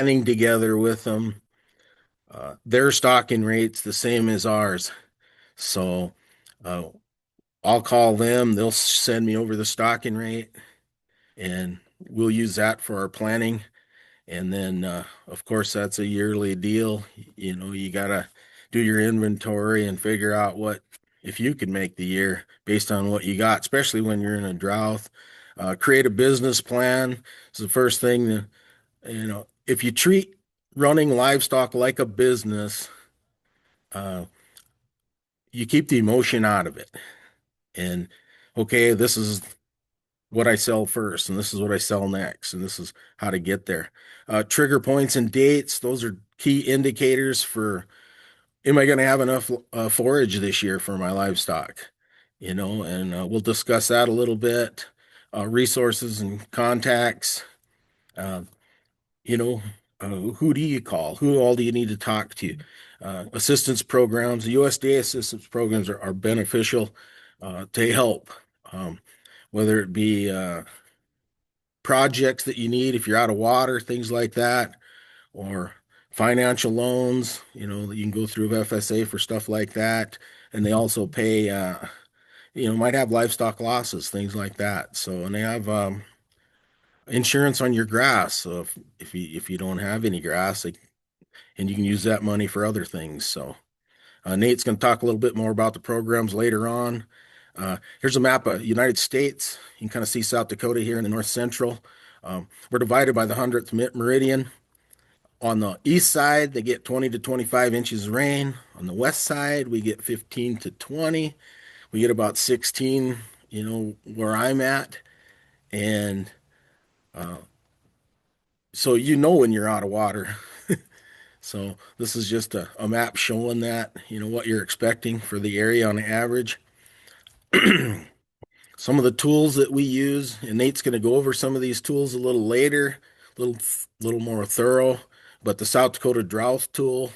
planning together with them. Their stocking rate's the same as ours. So uh, I'll call them. They'll send me over the stocking rate, and we'll use that for our planning. And then, of course, that's a yearly deal. You know, you gotta do your inventory and figure out what if you can make the year based on what you got, especially when you're in a drought. Create a business plan. It's the first thing that, if you treat running livestock like a business, uh, you keep the emotion out of it. And okay, this is what I sell first, and this is what I sell next, and this is how to get there. Trigger points and dates, those are key indicators for am I going to have enough forage this year for my livestock? And we'll discuss that a little bit. Resources and contacts, uh, you know, who do you call? Who all do you need to talk to? Assistance programs, the USDA assistance programs are beneficial to help, um, whether it be projects that you need if you're out of water, things like that, or financial loans, that you can go through FSA for stuff like that. And they also pay, might have livestock losses, things like that. So, and they have insurance on your grass. So if you don't have any grass, and you can use that money for other things. So Nate's going to talk a little bit more about the programs later on. Here's a map of United States. You can kind of see South Dakota here in the north central. We're divided by the 100th meridian. On the east side, they get 20 to 25 inches of rain. On the west side, we get 15 to 20. We get about 16, where I'm at. And uh, so when you're out of water. So this is just a map showing that, what you're expecting for the area on average. Some of the tools that we use, and Nate's going to go over some of these tools a little later, a little more thorough, but the South Dakota Drought tool,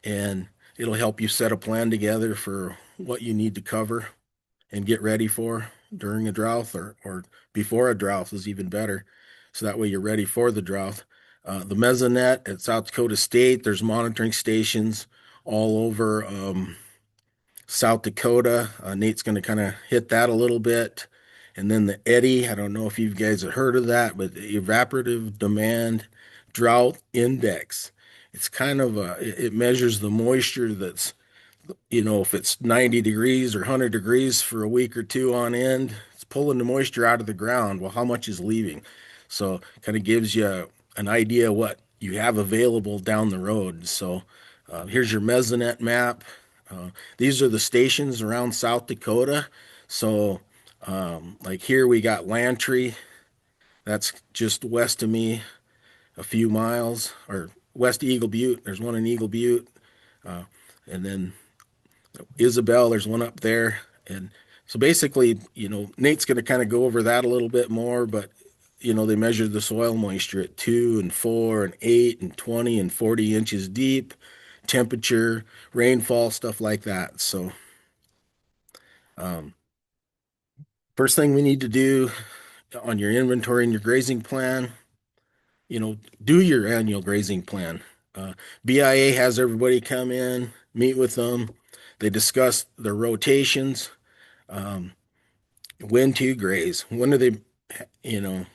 and it'll help you set a plan together for what you need to cover and get ready for during a drought or before a drought is even better. So that way you're ready for the drought. The Mesonet at South Dakota State, there's monitoring stations all over South Dakota. Nate's going to kind of hit that a little bit. And then the Eddy, I don't know if you guys have heard of that, but the Evaporative Demand Drought Index. It's kind of it measures the moisture that's, if it's 90 degrees or 100 degrees for a week or two on end, it's pulling the moisture out of the ground. Well, how much is leaving? So kind of gives you an idea what you have available down the road. So here's your Mesonet map. These are the stations around South Dakota. So, like here we got Lantry. That's just west of me, a few miles, or west of Eagle Butte. There's one in Eagle Butte. Uh, and then Isabel, there's one up there. And so basically, Nate's going to kind of go over that a little bit more, but they measure the soil moisture at 2 and 4 and 8 and 20 and 40 inches deep, temperature, rainfall, stuff like that. So, um, first thing we need to do on your inventory and your grazing plan, do your annual grazing plan. BIA has everybody come in, meet with them. They discuss their rotations, um, when to graze, when do they, you know,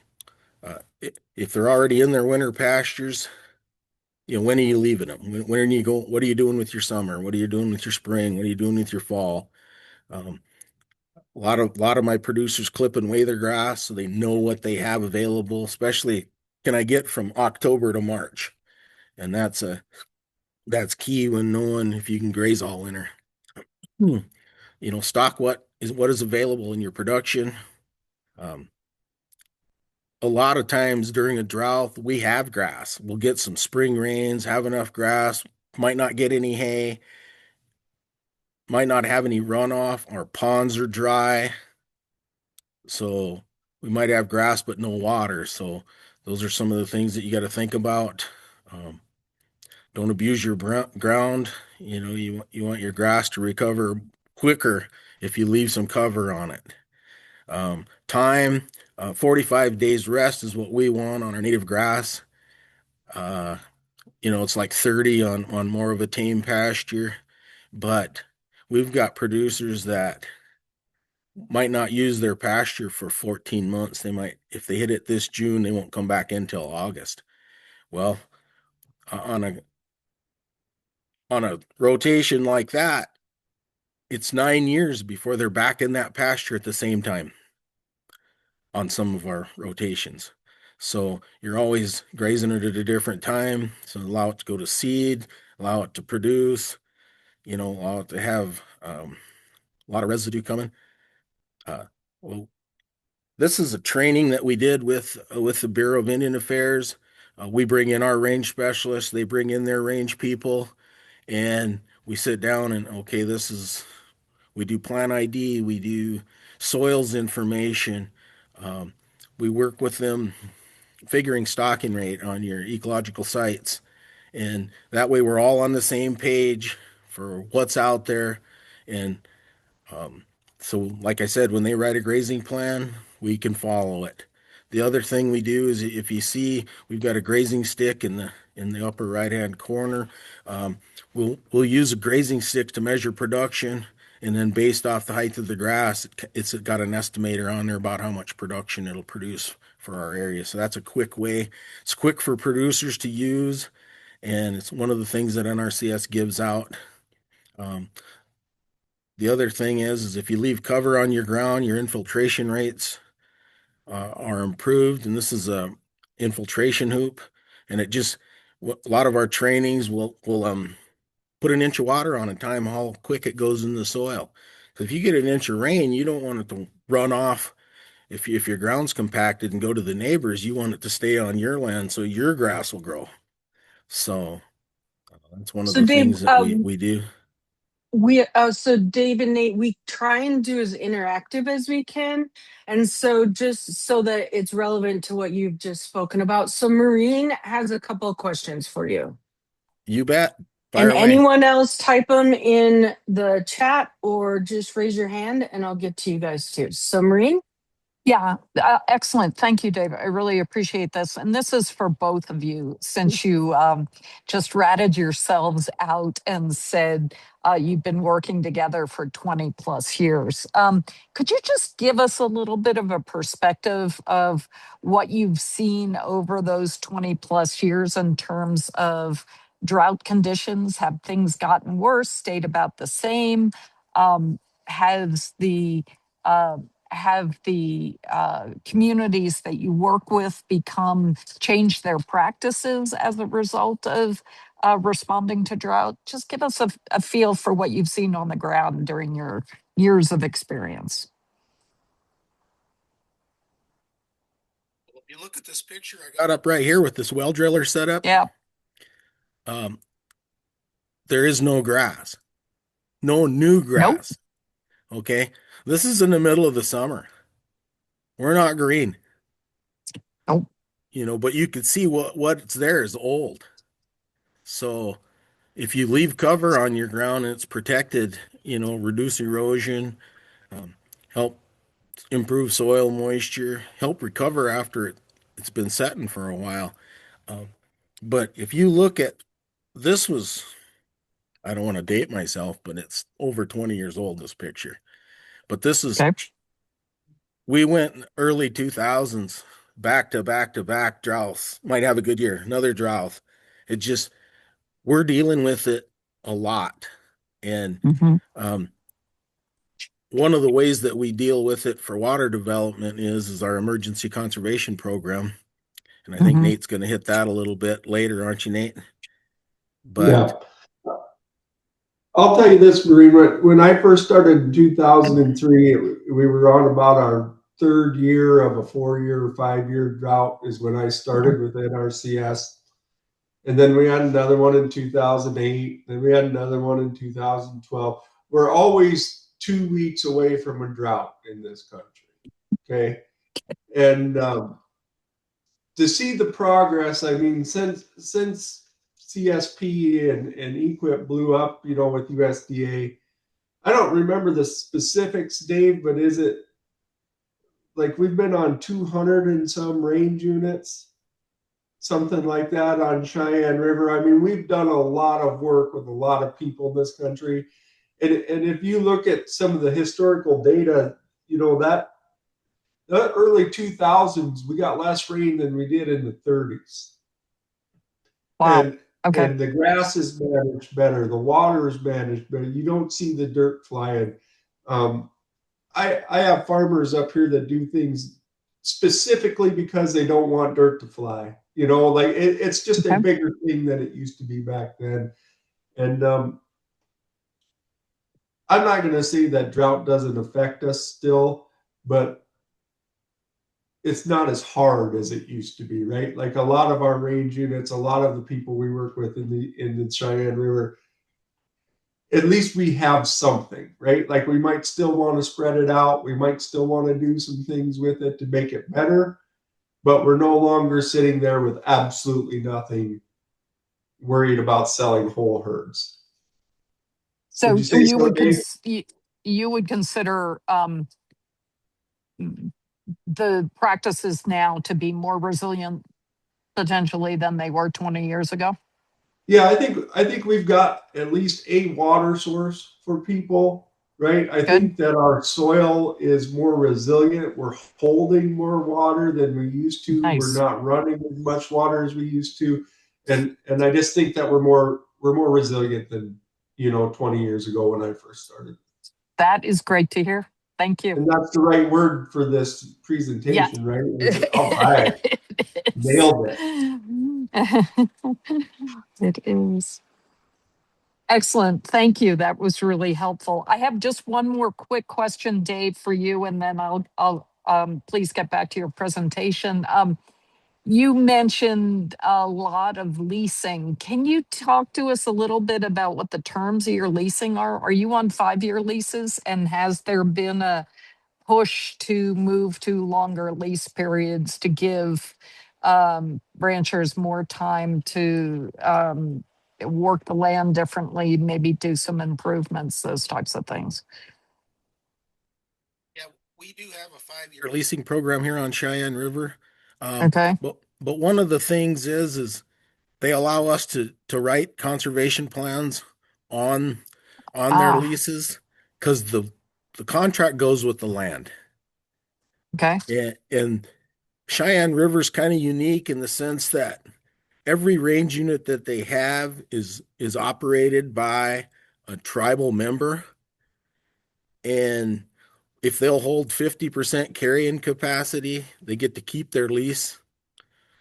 if they're already in their winter pastures, when are you leaving them? When are you going? What are you doing with your summer? What are you doing with your spring? What are you doing with your fall? Um, a lot of my producers clip and weigh their grass so they know what they have available, especially can I get from October to March? And that's key when knowing if you can graze all winter. Hmm. Stock what is available in your production. Um, a lot of times during a drought, we have grass. We'll get some spring rains, have enough grass, might not get any hay, might not have any runoff. Our ponds are dry. So we might have grass but no water. So those are some of the things that you got to think about. Um, don't abuse your ground. You want your grass to recover quicker if you leave some cover on it. Time, 45 days rest is what we want on our native grass. Uh, it's like 30 on more of a tame pasture, but we've got producers that might not use their pasture for 14 months. They might, if they hit it this June, they won't come back in till August. Well, on a rotation like that, it's 9 years before they're back in that pasture at the same time on some of our rotations. So you're always grazing it at a different time. So allow it to go to seed, allow it to produce, allow it to have a lot of residue coming. Uh, well, this is a training that we did with the Bureau of Indian Affairs. We bring in our range specialists, they bring in their range people, and we sit down and okay, we do plant ID, we do soils information. Um, we work with them figuring stocking rate on your ecological sites. And that way we're all on the same page for what's out there. And um, so, like I said, when they write a grazing plan, we can follow it. The other thing we do is if you see we've got a grazing stick in the upper right hand corner, um, we'll use a grazing stick to measure production, and then based off the height of the grass, it's got an estimator on there about how much production it'll produce for our area. So that's a quick way. It's quick for producers to use, and it's one of the things that NRCS gives out. Um, the other thing is if you leave cover on your ground, your infiltration rates are improved. And this is a infiltration hoop, and a lot of our trainings will put an inch of water on and time how quick it goes in the soil. So if you get an inch of rain, you don't want it to run off. If your ground's compacted and go to the neighbors, you want it to stay on your land so your grass will grow. So that's one of So the Dave, things that we do. so Dave and Nate, we try and do as interactive as we can, and so just so that it's relevant to what you've just spoken about. So Maureen has a couple of questions for you, You bet. Fire and away. anyone else type them in the chat or just raise your hand, and I'll get to you guys too. So Maureen. Yeah, excellent. Thank you, Dave. I really appreciate this. And this is for both of you, since you just ratted yourselves out and said you've been working together for 20 plus years. Could you just give us a little bit of a perspective of what you've seen over those 20 plus years in terms of drought conditions? Have things gotten worse, stayed about the same? Um, has the uh, have the communities that you work with changed their practices as a result of responding to drought? Just give us a feel for what you've seen on the ground during your years of experience. If you look at this picture I got up right here with this well driller set up, Yeah. um, there is no grass, no new Nope. grass. Okay. This is in the middle of the summer. We're not green, Nope. but you can see what's there is old. So if you leave cover on your ground and it's protected, reduce erosion, um, help improve soil moisture, help recover after it's been setting for a while. Um, but if you look at this was, I don't want to date myself, but it's over 20 years old, this picture. But Okay. we went early 2000s, back to back to back droughts. Might have a good year, another drought. It just, we're dealing with it a lot. And Hmm. um, one of the ways that we deal with it for water development is our emergency conservation program. And I think Hmm. Nate's going to hit that a little bit later, aren't you, Nate? But Yeah. I'll tell you this, Marie. When I first started in 2003, we were on about our third year of a 4 year or 5 year drought, is when I started with NRCS. And then we had another one in 2008. Then we had another one in 2012. We're always 2 weeks away from a drought in this country. Okay. And to see the progress, I mean, since CSP and EQIP blew up, with USDA, I don't remember the specifics, Dave, but is it like we've been on 200 and some range units something like that on Cheyenne River. I mean, we've done a lot of work with a lot of people in this country. And if you look at some of the historical data, you know, that early 2000s, we got less rain than we did in the 30s. Wow. And Okay. and the grass is managed better, the water is managed better. You don't see the dirt flying. Um, I have farmers up here that do things specifically because they don't want dirt to fly. You know, like it's just a Okay. bigger thing than it used to be back then. And I'm not going to say that drought doesn't affect us still, but it's not as hard as it used to be, right? Like a lot of our range units, a lot of the people we work with in the Cheyenne River, at least we have something, right? Like we might still want to spread it out. We might still want to do some things with it to make it better, but we're no longer sitting there with absolutely nothing, worried about selling whole herds. Would So you say so, Dave? you would consider the practices now to be more resilient potentially than they were 20 years ago? Yeah, I think we've got at least a water source for people, right? I Good. think that our soil is more resilient. We're holding more water than we used to. We're Nice. not running as much water as we used to. And I just think that we're more resilient than, 20 years ago when I first started. That is great to hear. Thank you. And that's the right word for this Yeah. presentation, right? All right, It is. nailed it. It is. Excellent. Thank you. That was really helpful. I have just one more quick question, Dave, for you, and then I'll please get back to your presentation. You mentioned a lot of leasing. Can you talk to us a little bit about what the terms of your leasing are? Are you on 5-year leases? And has there been a push to move to longer lease periods to give ranchers more time to work the land differently, maybe do some improvements, those types of things? Yeah, we do have a 5-year leasing program here on Cheyenne River. Okay. But one of the things is they allow us to write conservation plans on on their Ah, leases because the contract goes with the land. okay. And Cheyenne River's kind of unique in the sense that every range unit that they have is operated by a tribal member. And if they'll hold 50% carrying capacity, they get to keep their lease.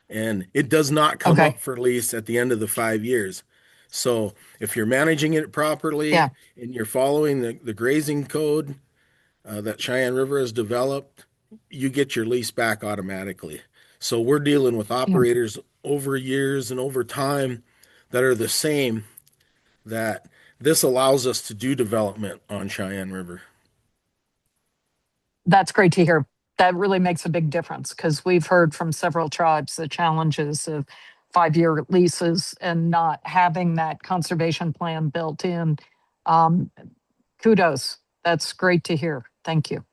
And it does not come Okay. up for lease at the end of the 5 years. So if you're managing it properly Yeah. and you're following the grazing code that Cheyenne River has developed, you get your lease back automatically. So we're dealing with Yeah. operators over years and over time that are the same, that this allows us to do development on Cheyenne River. That's great to hear. That really makes a big difference because we've heard from several tribes the challenges of 5-year leases and not having that conservation plan built in. Um, Kudos. That's great to hear. Thank you.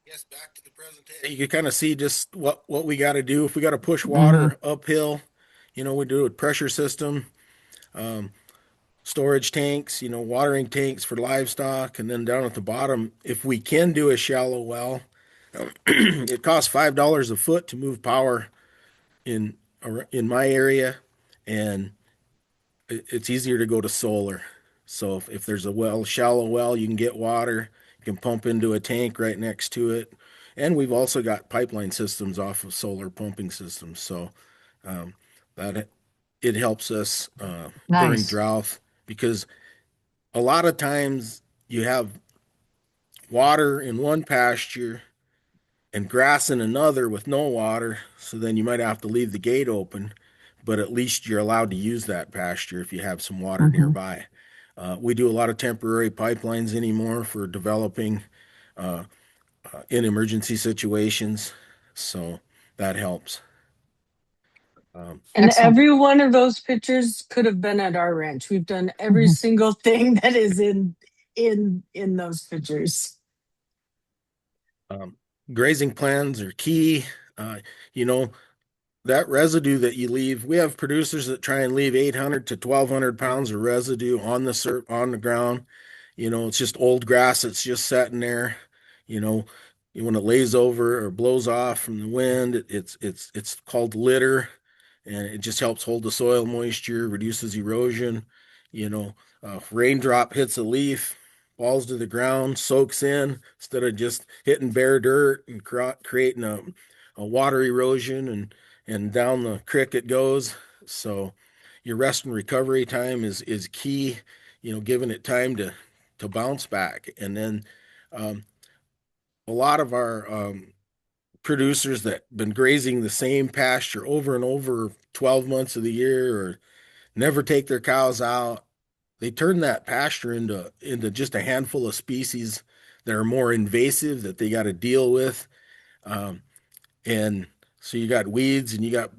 Yes, back to the presentation. You can kind of see just what we got to do. If we got to push Hmm. water uphill, we do a pressure system, um, storage tanks, watering tanks for livestock, and then down at the bottom, if we can do a shallow well, it costs $5 a foot to move power in in my area, and it's easier to go to solar. So if there's a shallow well, you can get water, you can pump into a tank right next to it. And we've also got pipeline systems off of solar pumping systems. So um, that it helps us during Nice. drought because a lot of times you have water in one pasture and grass in another with no water. So then you might have to leave the gate open, but at least you're allowed to use that pasture if you have some water Hmm. nearby. We do a lot of temporary pipelines anymore for developing uh, in emergency situations, so that helps. And Excellent. every one of those pictures could have been at our ranch. We've done every Mhm. single thing that is in those pictures. Um, Grazing plans are key. Uh, you know, that residue that you leave, we have producers that try and leave 800 to 1,200 pounds of residue on on the ground. It's just old grass that's just sitting there. You know, when it lays over or blows off from the wind, it's called litter, and it just helps hold the soil moisture, reduces erosion. Raindrop hits a leaf, falls to the ground, soaks in instead of just hitting bare dirt and creating a water erosion and down the creek it goes. So your rest and recovery time is key. Giving it time to bounce back. And then um, a lot of our producers that been grazing the same pasture over and over 12 months of the year or never take their cows out, they turn that pasture into just a handful of species that are more invasive that they got to deal with. Um, and so you got weeds and you got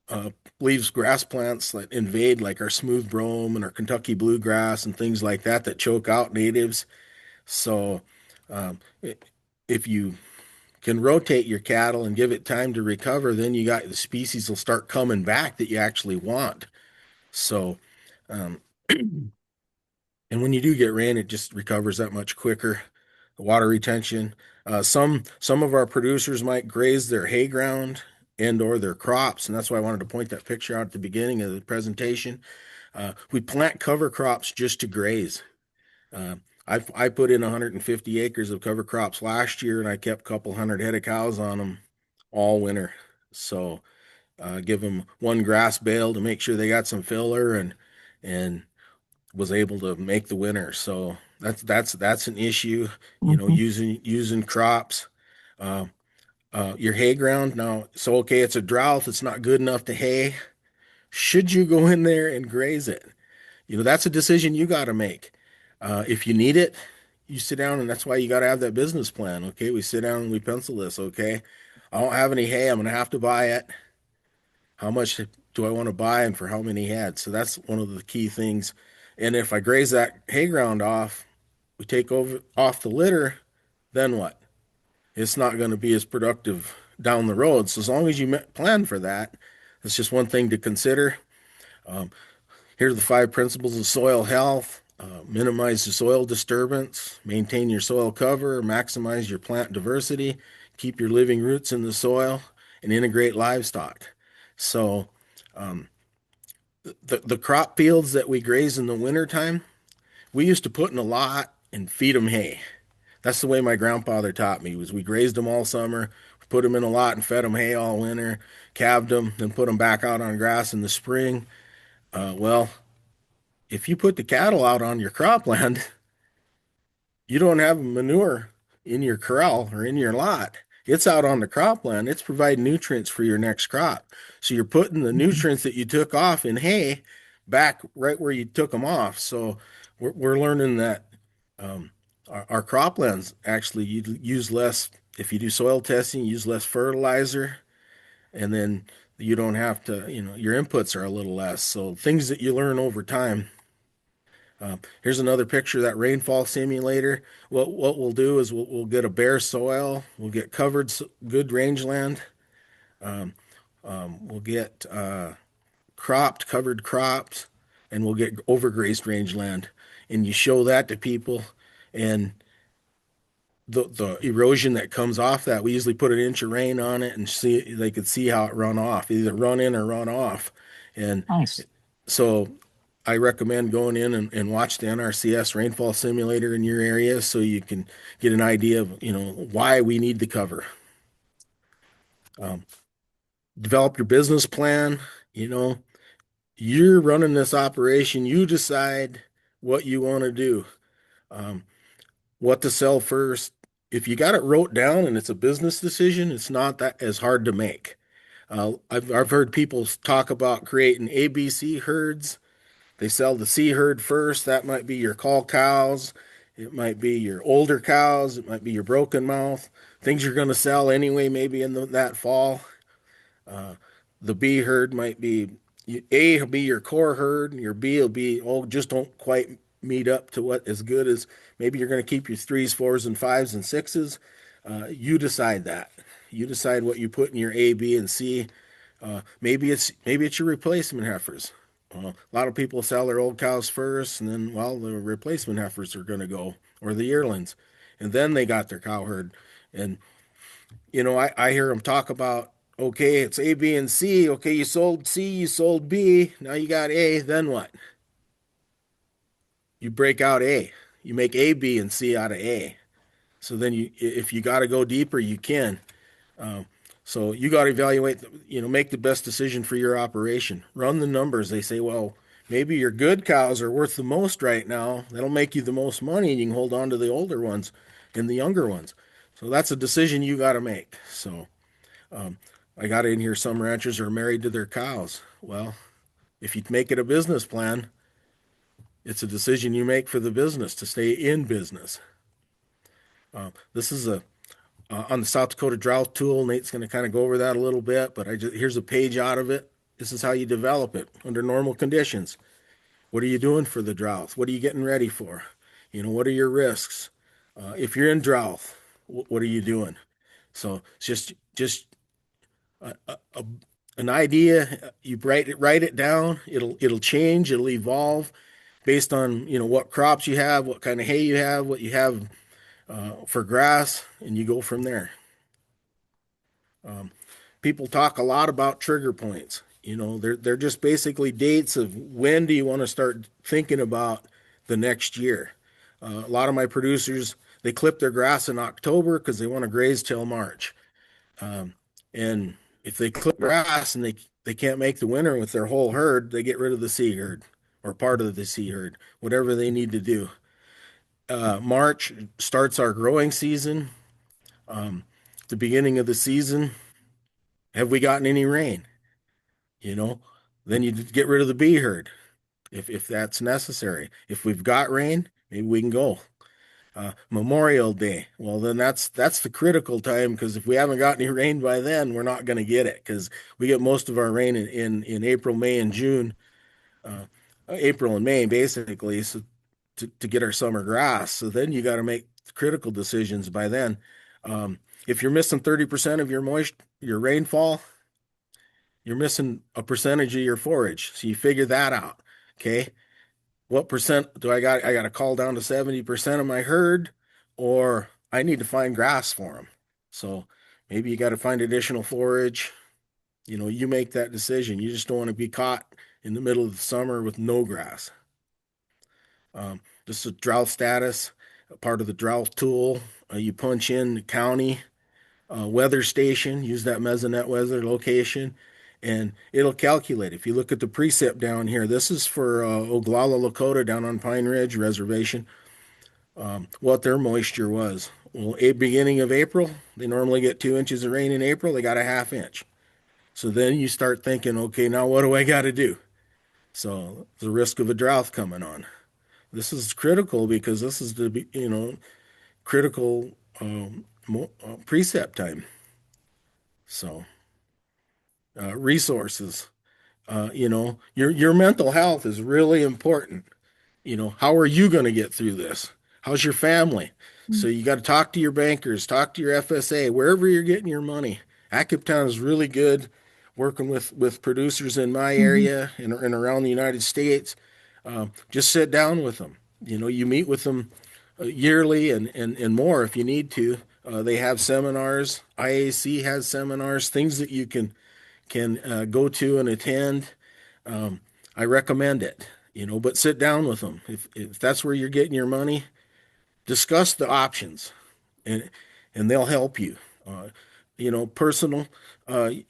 uh, leaves grass plants that invade like our smooth brome and our Kentucky bluegrass and things like that that choke out natives. So um, if you can rotate your cattle and give it time to recover, then you got the species will start coming back that you actually want. So, um, and when you do get rain, it just recovers that much quicker. The water retention. Some of our producers might graze their hay ground and or their crops, and that's why I wanted to point that picture out at the beginning of the presentation. We plant cover crops just to graze. Uh, I put in 150 acres of cover crops last year, and I kept a couple hundred head of cows on them all winter. So give them one grass bale to make sure they got some filler and was able to make the winter. So that's an issue, Mhm. using crops. Uh, your hay ground now. So okay, it's a drought. It's not good enough to hay. Should you go in there and graze it? That's a decision you got to make. If you need it, you sit down, and that's why you got to have that business plan. Okay, we sit down and we pencil this. Okay, I don't have any hay. I'm going to have to buy it. How much do I want to buy and for how many heads? So that's one of the key things. And if I graze that hay ground off, we take over off the litter, then what? It's not going to be as productive down the road. So as long as you plan for that, it's just one thing to consider. Um, Here are the 5 principles of soil health. Minimize the soil disturbance, maintain your soil cover, maximize your plant diversity, keep your living roots in the soil, and integrate livestock. So, um, the crop fields that we graze in the wintertime, we used to put in a lot and feed them hay. That's the way my grandfather taught me was we grazed them all summer, put them in a lot and fed them hay all winter, calved them, then put them back out on grass in the spring. Well, if you put the cattle out on your cropland, you don't have manure in your corral or in your lot. It's out on the cropland. It's providing nutrients for your next crop. So you're putting the Mhm. nutrients that you took off in hay back right where you took them off. So we're learning that our croplands actually you use less. If you do soil testing, use less fertilizer, and then you don't have to, your inputs are a little less. So things that you learn over time. Here's another picture of that rainfall simulator. What we'll do is we'll get a bare soil, we'll get covered good rangeland, um, we'll get cropped, covered crops, and we'll get overgrazed rangeland. And you show that to people, and the erosion that comes off that, we usually put an inch of rain on it and see they could see how it run off, either run in or run off. And Nice. so I recommend going in and watch the NRCS rainfall simulator in your area so you can get an idea of, why we need the cover. Um, Develop your business plan. You know, you're running this operation. You decide what you want to do, um, what to sell first. If you got it wrote down and it's a business decision, it's not that as hard to make. I've heard people talk about creating ABC herds. They sell the C herd first. That might be your call cows. It might be your older cows. It might be your broken mouth. Things you're going to sell anyway, maybe in that fall. Uh, the B herd might be A will be your core herd, and your B will be, oh, just don't quite meet up to what as good as maybe you're going to keep your threes, fours, and fives and sixes. You decide that. You decide what you put in your A, B, and C. Maybe it's your replacement heifers. A lot of people sell their old cows first, and then well, the replacement heifers are going to go, or the yearlings, and then they got their cow herd. And I hear them talk about, okay, it's A, B, and C. Okay, you sold C, you sold B, now you got A. Then what? You break out A. You make A, B, and C out of A. So then if you got to go deeper, you can. Um, so you got to evaluate, make the best decision for your operation. Run the numbers. They say, well, maybe your good cows are worth the most right now. That'll make you the most money, and you can hold on to the older ones and the younger ones. So that's a decision you got to make. So um, I got in here. Some ranchers are married to their cows. Well, if you make it a business plan, it's a decision you make for the business to stay in business. This is on the South Dakota Drought tool. Nate's going to kind of go over that a little bit, but here's a page out of it. This is how you develop it under normal conditions. What are you doing for the drought? What are you getting ready for? What are your risks? If you're in drought, what are you doing? So it's just a, a, an idea. You write it down. It'll change. It'll evolve based on what crops you have, what kind of hay you have, what you have for grass, and you go from there. Um, People talk a lot about trigger points. They're just basically dates of when do you want to start thinking about the next year. A lot of my producers, they clip their grass in October because they want to graze till March. Um, and if they clip grass and they can't make the winter with their whole herd, they get rid of the C herd or part of the C herd, whatever they need to do. March starts our growing season. The beginning of the season, have we gotten any rain? You know, then you get rid of the B herd if that's necessary. If we've got rain, maybe we can go. Memorial Day, well then that's the critical time because if we haven't got any rain by then, we're not going to get it because we get most of our rain in April, May, and June. Uh, April and May basically, so to get our summer grass. So then you got to make critical decisions by then. If you're missing 30% of your rainfall, you're missing a percentage of your forage. So you figure that out. Okay. What percent do I got? I got to call down to 70% of my herd, or I need to find grass for them. So maybe you got to find additional forage. You make that decision. You just don't want to be caught in the middle of the summer with no grass. This is drought status, part of the drought tool. You punch in the county weather station, use that Mesonet weather location, and it'll calculate. If you look at the precip down here, this is for Oglala, Dakota, down on Pine Ridge Reservation, what their moisture was. Well, beginning of April, they normally get 2 inches of rain in April. They got a half inch. So then you start thinking, okay, now what do I got to do? So the risk of a drought coming on. This is critical because this is the critical precip time. So resources, your mental health is really important. How are you going to get through this? How's your family? So you got to talk to your bankers, talk to your FSA, wherever you're getting your money. Acaptown is really good working with producers in my area and around the United States. Just sit down with them. You meet with them yearly and more if you need to. They have seminars. IAC has seminars, things that you can go to and attend. I recommend it, but sit down with them. If that's where you're getting your money, discuss the options and they'll help you. Personal.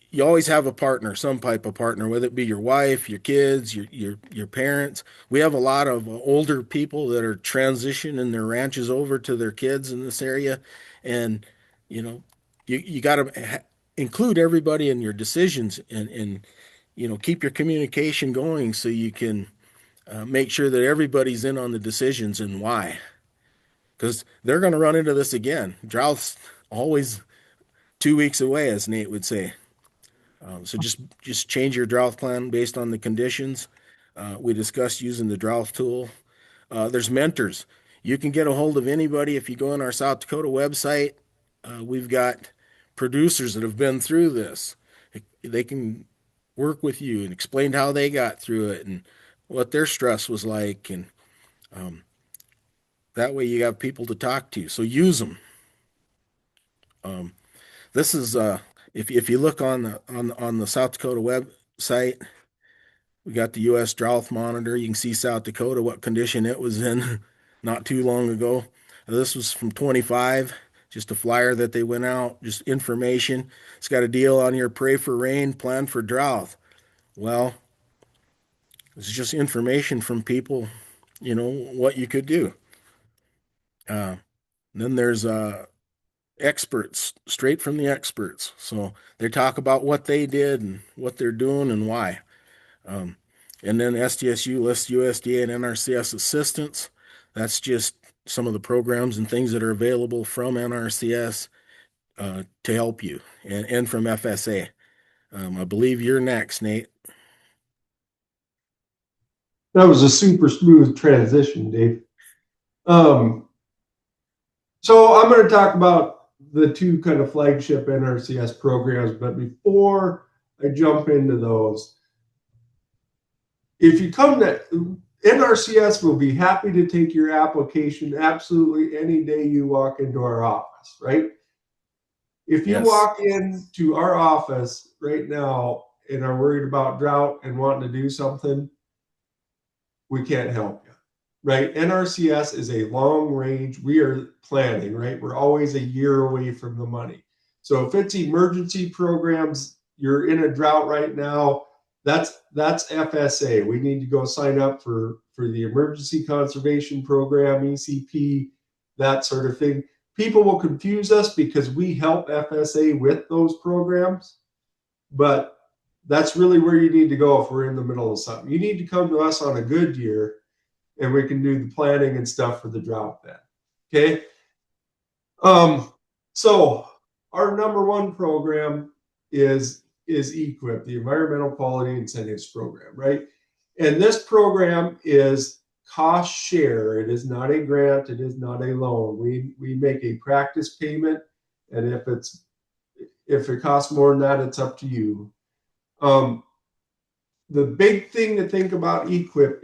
You always have a partner, some type of partner, whether it be your wife, your kids, your parents. We have a lot of older people that are transitioning their ranches over to their kids in this area, and you got to include everybody in your decisions and keep your communication going so you can make sure that everybody's in on the decisions and why, because they're going to run into this again. Drought's always 2 weeks away, as Nate would say. So just change your drought plan based on the conditions. We discussed using the drought tool. There's mentors. You can get a hold of anybody if you go on our South Dakota website. We've got producers that have been through this. They can work with you and explain how they got through it and what their stress was like, and um, that way you have people to talk to. So use them. Um, this is if you look on the South Dakota website, we got the U.S. Drought Monitor. You can see South Dakota, what condition it was in not too long ago. This was from 25, just a flyer that they went out, just information. It's got a deal on here, pray for rain, plan for drought. Well, it's just information from people, what you could do. Uh, then there's experts, straight from the experts. So they talk about what they did and what they're doing and why. Um, and then SDSU lists USDA and NRCS assistance. That's just some of the programs and things that are available from NRCS to help you, and from FSA. I believe you're next, Nate. That was a super smooth transition, Dave. So I'm going to talk about the two kind of flagship NRCS programs, but before I jump into those, if you come to NRCS, will be happy to take your application absolutely any day you walk into our office, right? If you Yes. walk into our office right now and are worried about drought and wanting to do something, we can't help you, right? NRCS is a long range. We are planning, right? We're always a year away from the money. So if it's emergency programs, you're in a drought right now, that's FSA. We need to go sign up for the Emergency Conservation Program, ECP, that sort of thing. People will confuse us because we help FSA with those programs, but that's really where you need to go if we're in the middle of something. You need to come to us on a good year, and we can do the planning and stuff for the drought then. Okay. So our number one program is EQIP, the Environmental Quality Incentives Program, right? And this program is cost share. It is not a grant. It is not a loan. We make a practice payment, and if it costs more than that, it's up to you. The big thing to think about EQIP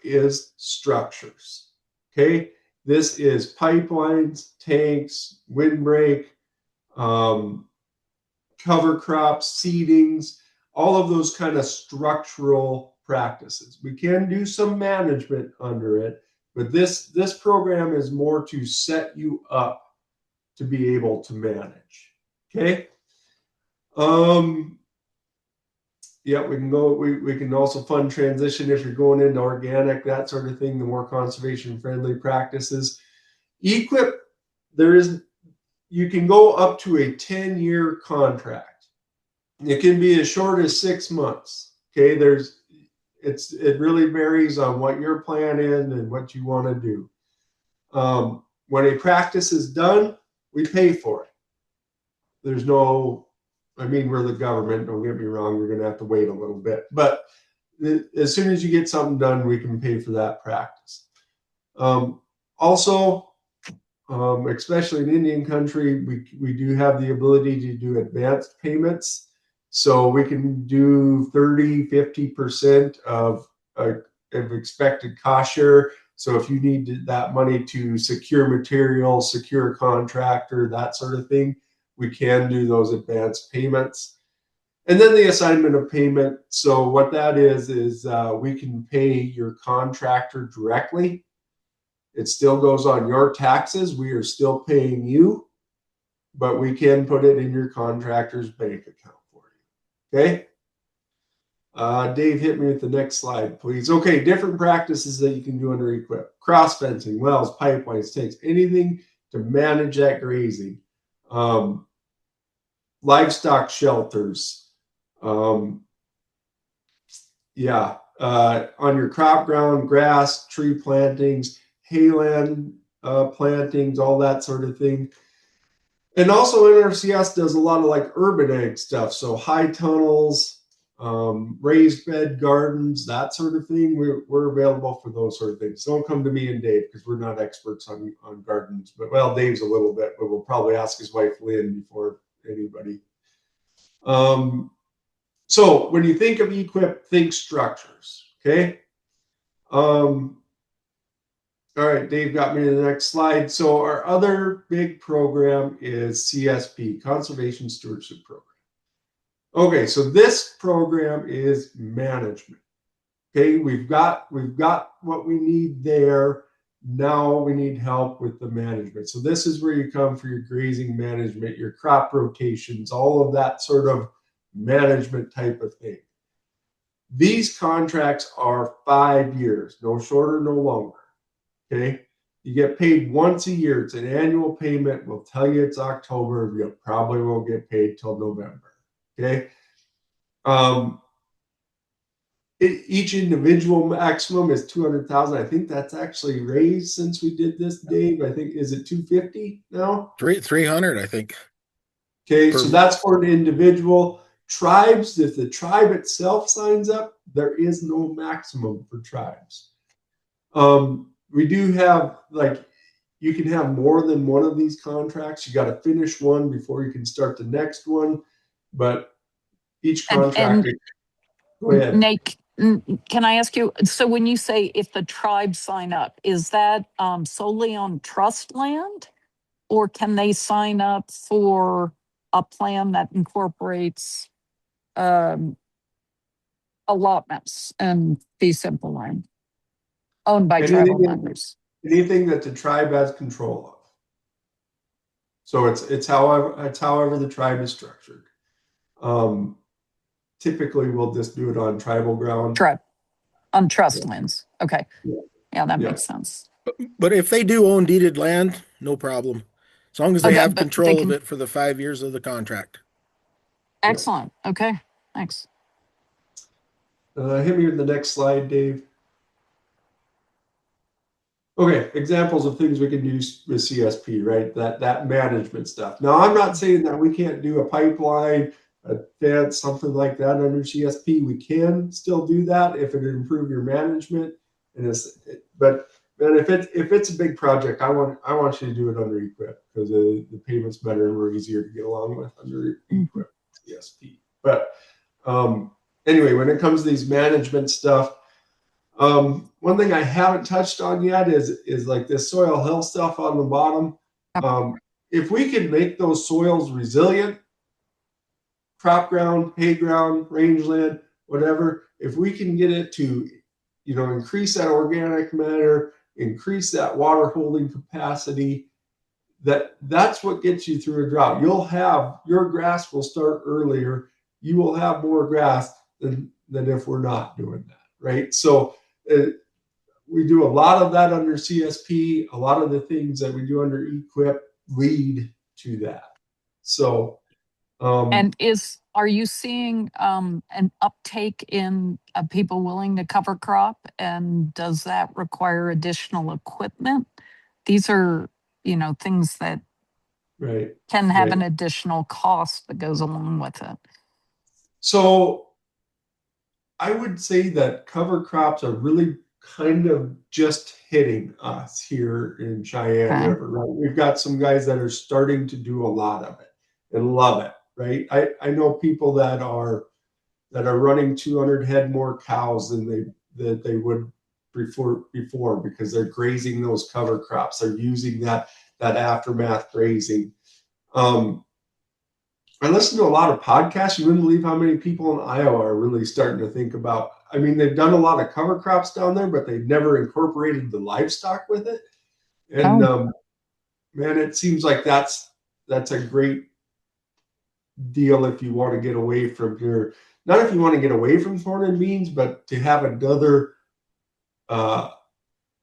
is structures. Okay, this is pipelines, tanks, windbreak, cover crops, seedings, all of those kind of structural practices. We can do some management under it, but this program is more to set you up to be able to manage. Okay. Yeah, we can go. We can also fund transition if you're going into organic, that sort of thing. The more conservation friendly practices. EQIP, you can go up to a 10-year contract. It can be as short as 6 months. Okay, it really varies on what your plan is and what you want to do. When a practice is done, we pay for it. There's no, I mean, we're the government, don't get me wrong, we're going to have to wait a little bit. But as soon as you get something done, we can pay for that practice. Also, especially in Indian country, we do have the ability to do advanced payments. So we can do 30-50% of expected cost share. So if you need that money to secure materials, secure a contractor, that sort of thing, we can do those advanced payments. And then the assignment of payment. So what that is we can pay your contractor directly. It still goes on your taxes. We are still paying you, but we can put it in your contractor's bank account for you. Okay. Dave, hit me with the next slide, please. Okay, different practices that you can do under EQIP. Cross fencing, wells, pipelines, tanks, anything to manage that grazing. Livestock shelters. On your crop ground, grass, tree plantings, hayland plantings, all that sort of thing. And also NRCS does a lot of like urban ag stuff. So high tunnels, raised bed gardens, that sort of thing. We're available for those sort of things. Don't come to me and Dave because we're not experts on gardens. But well, Dave's a little bit, but we'll probably ask his wife Lynn before anybody. So when you think of equip, think structures. Okay. All right, Dave got me to the next slide. So our other big program is CSP, Conservation Stewardship Program. Okay, so this program is management. Okay, we've got what we need there. Now we need help with the management. So this is where you come for your grazing management, your crop rotations, all of that sort of management type of thing. These contracts are 5 years, no shorter, no longer. Okay, you get paid once a year. It's an annual payment. We'll tell you it's October. You probably won't get paid till November. Okay. Each individual maximum is 200,000. I think that's actually raised since we did this, Dave. I think, is it 250 now? 300, I think. Okay, so that's for an individual. Tribes, if the tribe itself signs up, there is no maximum for tribes. We do have, like, you can have more than one of these contracts. You got to finish one before you can start the next one. But each contract, go ahead. Nate, can I ask you, so when you say if the tribe sign up, is that solely on trust land? Or can they sign up for a plan that incorporates allotments and fee simple land owned by tribal members? Anything that the tribe has control of. So it's however the tribe is structured. Typically, we'll just do it on tribal ground. On trust lands. Okay. Yeah, that makes sense. But if they do own deeded land, no problem. As long as they have control of it for the 5 years of the contract. Excellent. Okay. Thanks. Hit me with the next slide, Dave. Okay, examples of things we can do with CSP, right? That management stuff. Now, I'm not saying that we can't do a pipeline, a fence, something like that under CSP. We can still do that if it improve your management. But if it's a big project, I want you to do it under equip because the payment's better and we're easier to get along with under equip CSP. But anyway, when it comes to these management stuff, one thing I haven't touched on yet is like this soil health stuff on the bottom. If we can make those soils resilient, crop ground, hay ground, rangeland, whatever, if we can get it to, increase that organic matter, increase that water holding capacity, that's what gets you through a drought. Your grass will start earlier. You will have more grass than if we're not doing that, right? So we do a lot of that under CSP. A lot of the things that we do under equip lead to that. So, and are you seeing an uptake in people willing to cover crop? And does that require additional equipment? These are, things that can have an additional cost that goes along with it. So I would say that cover crops are really kind of just hitting us here in Cheyenne River, right? We've got some guys that are starting to do a lot of it and love it, right? I know people that are running 200 head more cows than they would before because they're grazing those cover crops. They're using that aftermath grazing. I listen to a lot of podcasts. You wouldn't believe how many people in Iowa are really starting to think about, they've done a lot of cover crops down there, but they've never incorporated the livestock with it. And man, it seems like that's a great deal if you want to get away from not if you want to get away from corn and beans, but to have another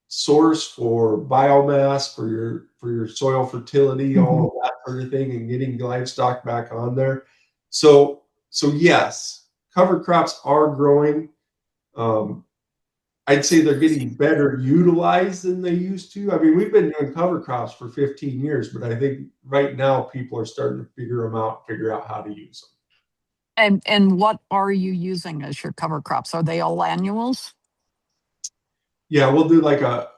source for biomass for your soil fertility, all of that sort of thing, and getting livestock back on there. So yes, cover crops are growing. I'd say they're getting better utilized than they used to. We've been doing cover crops for 15 years, but I think right now people are starting to figure out how to use them. And what are you using as your cover crops? Are they all annuals? Yeah, we'll do like a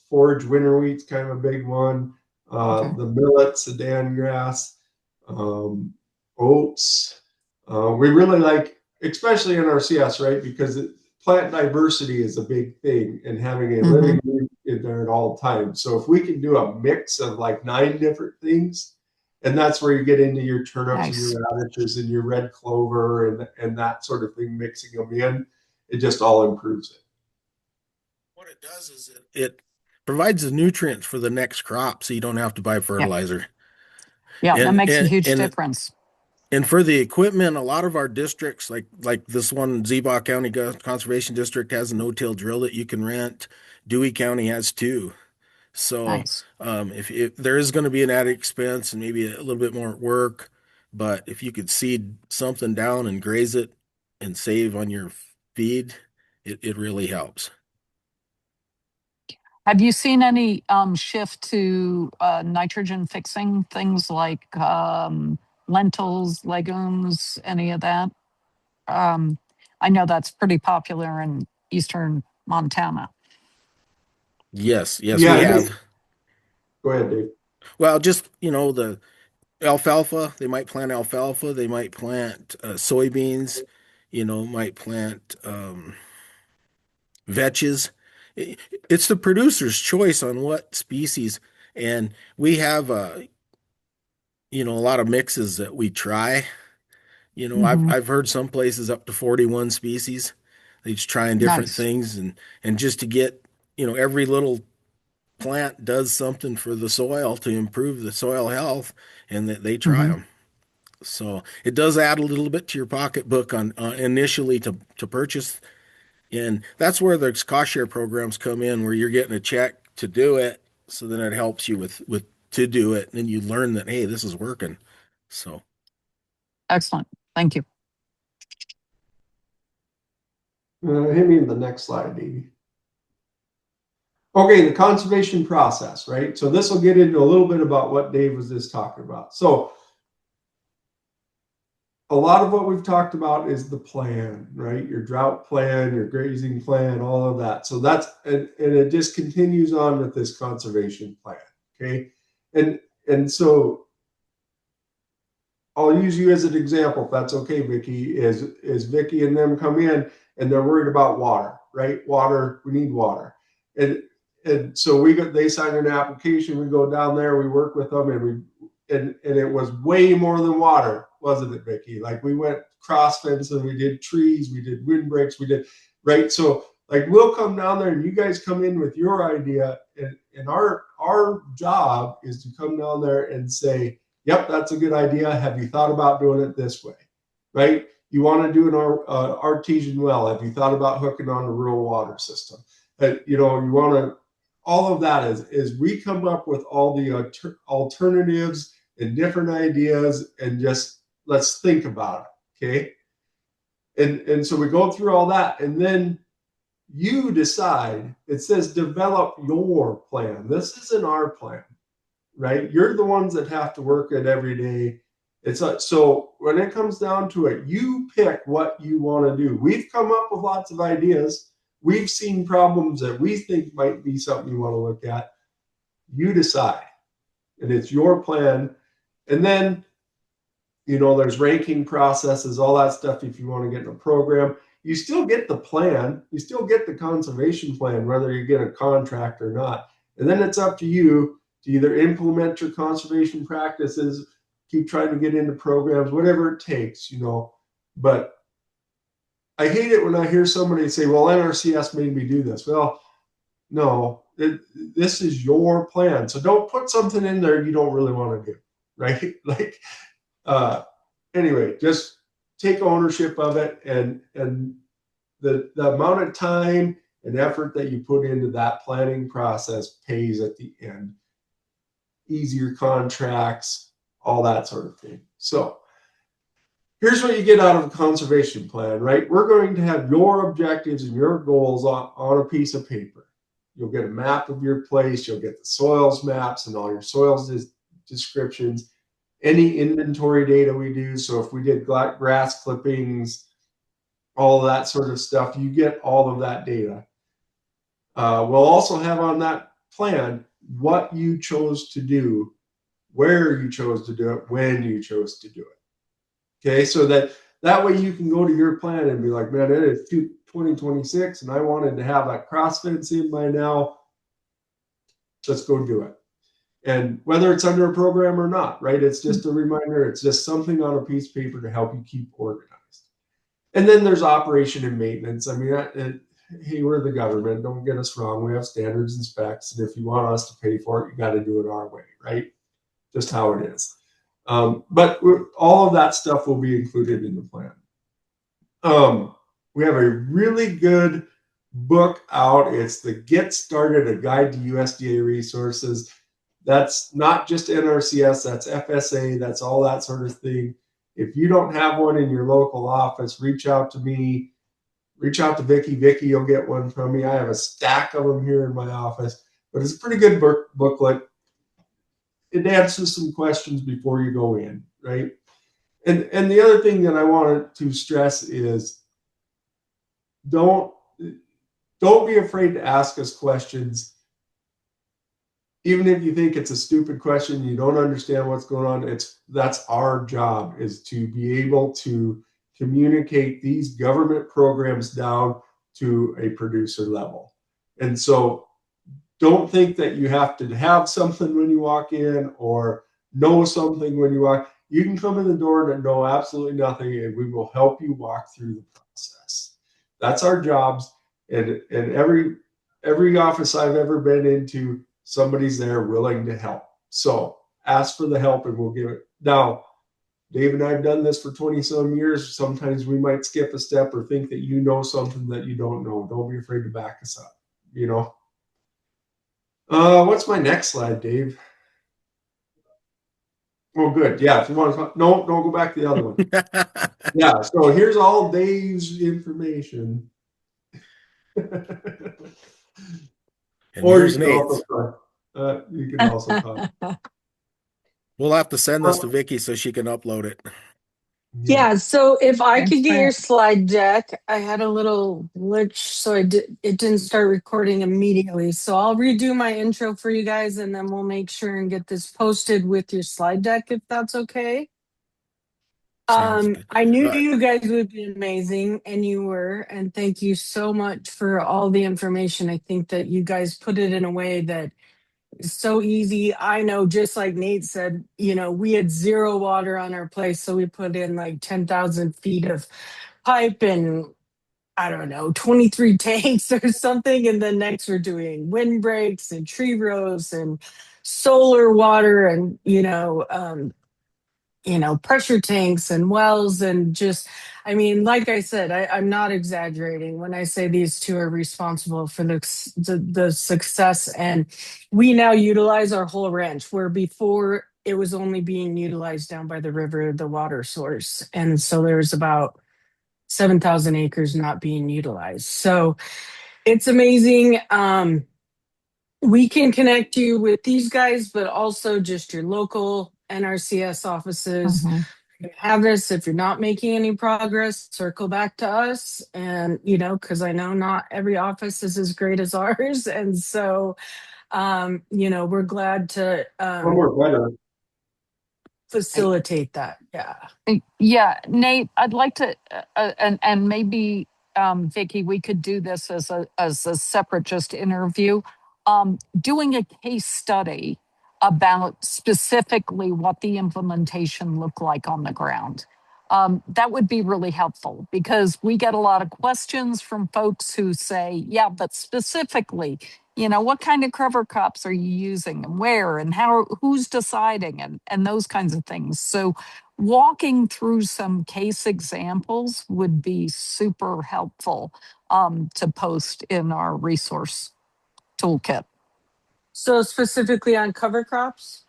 forage winter wheat's kind of a big one. The millet, Sudan grass, oats. We really like, especially NRCS, right? Because plant diversity is a big thing, and having a living root in there at all times. So if we can do a mix of like 9 different things, and that's where you get into your turnips and Nice. your radishes and your red clover and that sort of thing, mixing them in, it just all improves it. What it does is it provides the nutrients for the next crop, so you don't have to buy Yeah. fertilizer. Yeah, that And makes a and huge and difference. and for the equipment, a lot of our districts, like this one, Zebah County Conservation District has a no-till drill that you can rent. Dewey County has two. So Nice. if there is going to be an added expense and maybe a little bit more work, but if you could seed something down and graze it and save on your feed, it really helps. Have you seen any shift to nitrogen fixing things like lentils, legumes, any of that? I know that's pretty popular in eastern Montana. Yes, we Yeah, have. go ahead, Dave. Well, just, the alfalfa, they might plant alfalfa, they might plant soybeans, might plant vetches. It's the producer's choice on what species. And we have, a lot of mixes that we try. I've heard some places up to 41 species. They're just trying different Nice. things and just to get, every little plant does something for the soil to improve the soil health, and that they try them. So it does add a little bit to your pocketbook on initially to purchase, and that's where the cost share programs come in, where you're getting a check to do it. So then it helps you with to do it, and then you learn that, hey, this is working. So Excellent. Thank you. Hit me in the next slide, Davey. Okay, the conservation process, right? So this will get into a little bit about what Dave was just talking about. So a lot of what we've talked about is the plan, right? Your drought plan, your grazing plan, all of that. So that's, and it just continues on with this conservation plan, okay? And so I'll use you as an example, if that's okay, Vicki, is Vicki and them come in and they're worried about water, right? Water, we need water. And so they sign an application, we go down there, we work with them, and it was way more than water, wasn't it, Vicki? Like we went cross fencing, we did trees, we did windbreaks, we did, right? So like we'll come down there and you guys come in with your idea, and our job is to come down there and say, yep, that's a good idea. Have you thought about doing it this way, right? You want to do an artesian well. Have you thought about hooking on a rural water system? You want to, all of that is we come up with all the alternatives and different ideas, and just let's think about it, okay? And so we go through all that, and then you decide. It says develop your plan. This isn't our plan, right? You're the ones that have to work it every day. It's like, so when it comes down to it, you pick what you want to do. We've come up with lots of ideas. We've seen problems that we think might be something you want to look at. You decide, and it's your plan. And then, there's ranking processes, all that stuff. If you want to get in a program, you still get the plan. You still get the conservation plan, whether you get a contract or not. And then it's up to you to either implement your conservation practices, keep trying to get into programs, whatever it takes, But I hate it when I hear somebody say, well, NRCS made me do this. Well, no, this is your plan. So don't put something in there you don't really want to do, right? Like, anyway, just take ownership of it, and the amount of time and effort that you put into that planning process pays at the end. Easier contracts, all that sort of thing. So here's what you get out of a conservation plan, right? We're going to have your objectives and your goals on a piece of paper. You'll get a map of your place. You'll get the soils maps and all your soils descriptions, any inventory data we do. So if we did grass clippings, all of that sort of stuff, you get all of that data. We'll also have on that plan what you chose to do where you chose to do it, when you chose to do it. Okay, so that way you can go to your plan and be like, man, it is 2026 and I wanted to have that cross fence in by now. Let's go do it. And whether it's under a program or not, right? It's just a reminder. It's just something on a piece of paper to help you keep organized. And then there's operation and maintenance. I mean, hey, we're the government. Don't get us wrong. We have standards and specs. And if you want us to pay for it, you got to do it our way, right? Just how it is. But all of that stuff will be included in the plan. We have a really good book out. It's the Get Started, a Guide to USDA Resources. That's not just NRCS, that's FSA, that's all that sort of thing. If you don't have one in your local office, reach out to me, reach out to Vicki. Vicki, you'll get one from me. I have a stack of them here in my office, but it's a pretty good booklet. It answers some questions before you go in, right? And the other thing that I wanted to stress is don't be afraid to ask us questions. Even if you think it's a stupid question, you don't understand what's going on, that's our job, is to be able to communicate these government programs down to a producer level. And so don't think that you have to have something when you walk in or know something when you walk. You can come in the door and know absolutely nothing, and we will help you walk through the process. That's our jobs. And every office I've ever been into, somebody's there willing to help. So ask for the help and we'll give it. Now, Dave and I have done this for 20 some years. Sometimes we might skip a step or think that you know something that you don't know. Don't be afraid to back us up, you know. What's my next slide, Dave? Oh, good. Yeah, if you want to, no, don't go back to the other one. Yeah, so here's all Dave's information. And Or here's you can Nate's. also talk. We'll have to send this to Vicki so she can upload it. Yeah, so if I Thanks could get for your it. slide deck, I had a little glitch, so it didn't start recording immediately. So I'll redo my intro for you guys, and then we'll make sure and get this posted with your slide deck, if that's okay. Sounds good. I knew you guys would be amazing, and you were, and thank you so much for all the information. I think that you guys put it in a way that is so easy. I know, just like Nate said, we had zero water on our place, so we put in like 10,000 feet of pipe and I don't know, 23 tanks or something. And then next we're doing windbreaks and tree rows and solar water and, pressure tanks and wells and just, I mean, like I said, I'm not exaggerating when I say these two are responsible for the success. And we now utilize our whole ranch, where before it was only being utilized down by the river, the water source. And so there's about 7,000 acres not being utilized. So it's amazing. We can connect you with these guys, but also just your local NRCS offices. Mhm. Have this. If you're not making any progress, circle back to us. And, because I know not every office is as great as ours. And so, we're glad to We're better. facilitate that. Yeah. Yeah, Nate, I'd like to, and maybe Vicki, we could do this as a separate just interview. Doing a case study about specifically what the implementation looked like on the ground. That would be really helpful, because we get a lot of questions from folks who say, yeah, but specifically, what kind of cover crops are you using and where and how, who's deciding, and those kinds of things. So walking through some case examples would be super helpful to post in our resource toolkit. So specifically on cover crops?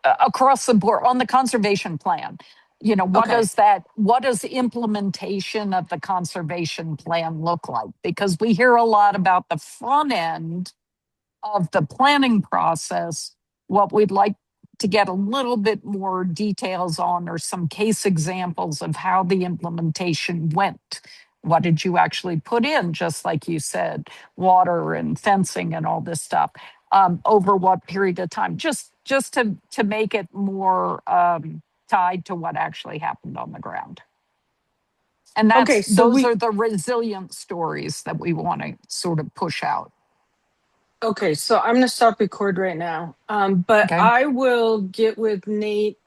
Across the board on the conservation plan, what Okay. what does the implementation of the conservation plan look like? Because we hear a lot about the front end of the planning process. What we'd like to get a little bit more details on are some case examples of how the implementation went. What did you actually put in? Just like you said, water and fencing and all this stuff. over what period of time, just to make it more tied to what actually happened on the ground. And Okay, so those are the resilient stories that we want to sort of push out. Okay, so I'm gonna stop record right now. But Okay. I will get with Nate